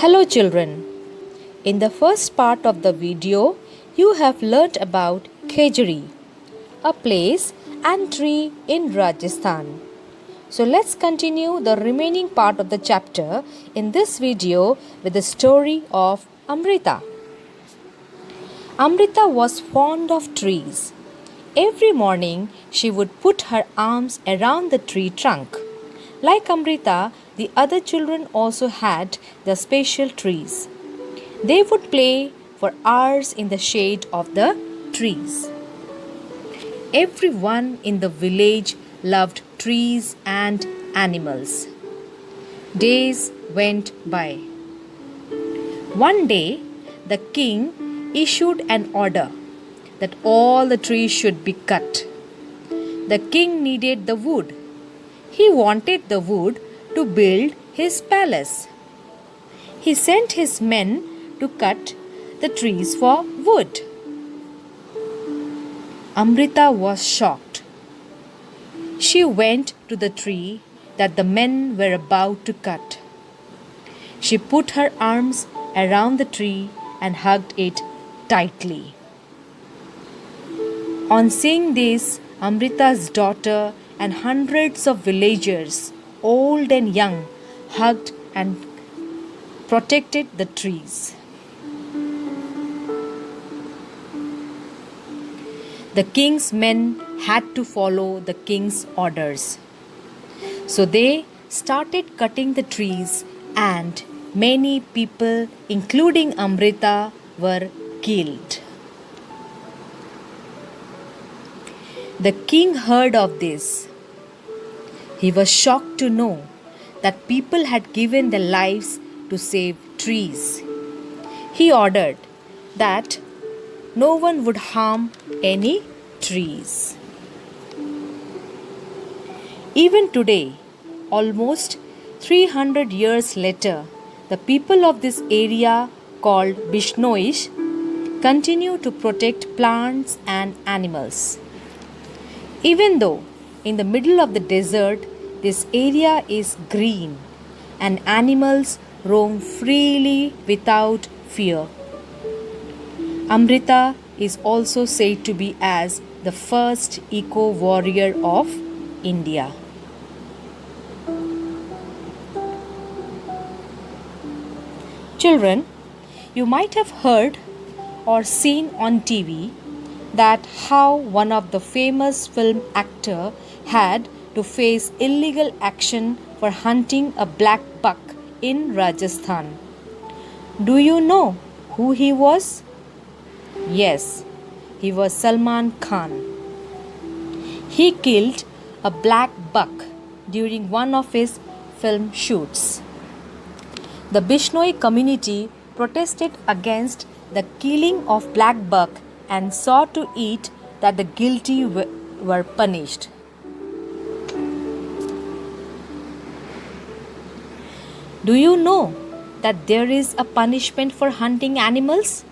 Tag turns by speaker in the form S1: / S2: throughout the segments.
S1: Hello children. In the first part of the video, you have learnt about Khejri, a place and tree in Rajasthan. So let's continue the remaining part of the chapter in this video with the story of Amrita. Amrita was fond of trees. Every morning she would put her arms around the tree trunk. Like Amrita, the other children also had their special trees. They would play for hours in the shade of the trees. Everyone in the village loved trees and animals. Days went by. One day, the king issued an order that all the trees should be cut. The king needed the wood. He wanted the wood to build his palace. He sent his men to cut the trees for wood. Amrita was shocked. She went to the tree that the men were about to cut. She put her arms around the tree and hugged it tightly. On seeing this, Amrita's daughter and hundreds of villagers, old and young, hugged and protected the trees. The king's men had to follow the king's orders. So they started cutting the trees, and many people, including Amrita, were killed. The king heard of this. He was shocked to know that people had given their lives to save trees. He ordered that no one would harm any trees. Even today, almost 300 years later, the people of this area called Bishnoish continue to protect plants and animals. Even though in the middle of the desert, this area is green and animals roam freely without fear. Amrita is also said to be as the first eco-warrior of India. Children, you might have heard or seen on TV that how one of the famous film actor had to face illegal action for hunting a black buck in Rajasthan. Do you know who he was? Yes, he was Salman Khan. He killed a black buck during one of his film shoots. The Bishnoi community protested against the killing of black buck and sought to eat that the guilty were punished. Do you know that there is a punishment for hunting animals?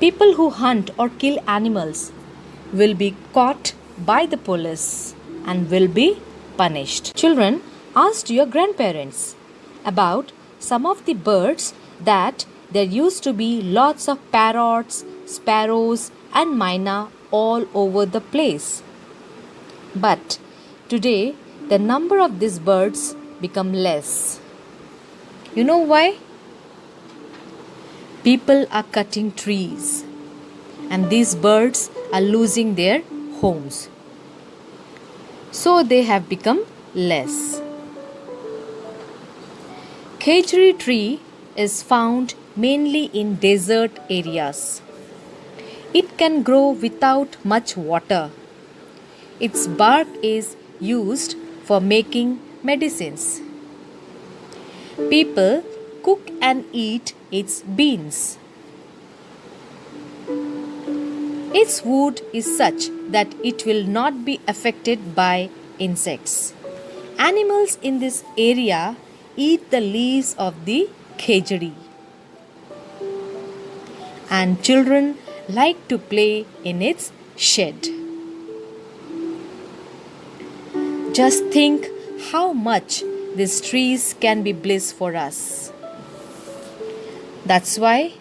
S1: People who hunt or kill animals will be caught by the police and will be punished. Children, ask your grandparents about some of the birds that there used to be lots of parrots, sparrows and myna all over the place. But today the number of these birds become less. You know why? People are cutting trees and these birds are losing their homes. So they have become less. Khejri tree is found mainly in desert areas. It can grow without much water. Its bark is used for making medicines. People cook and eat its beans. Its wood is such that it will not be affected by insects. Animals in this area eat the leaves of the khejri. And children like to play in its shade. Just think how much these trees can be bliss for us. That's why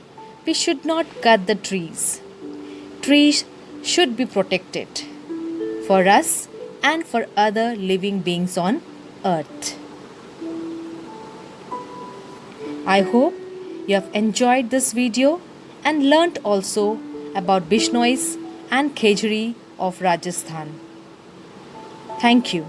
S1: we should not cut the trees. Trees should be protected for us and for other living beings on earth. I hope you have enjoyed this video and learnt also about Bishnois and Khejri of Rajasthan. Thank you.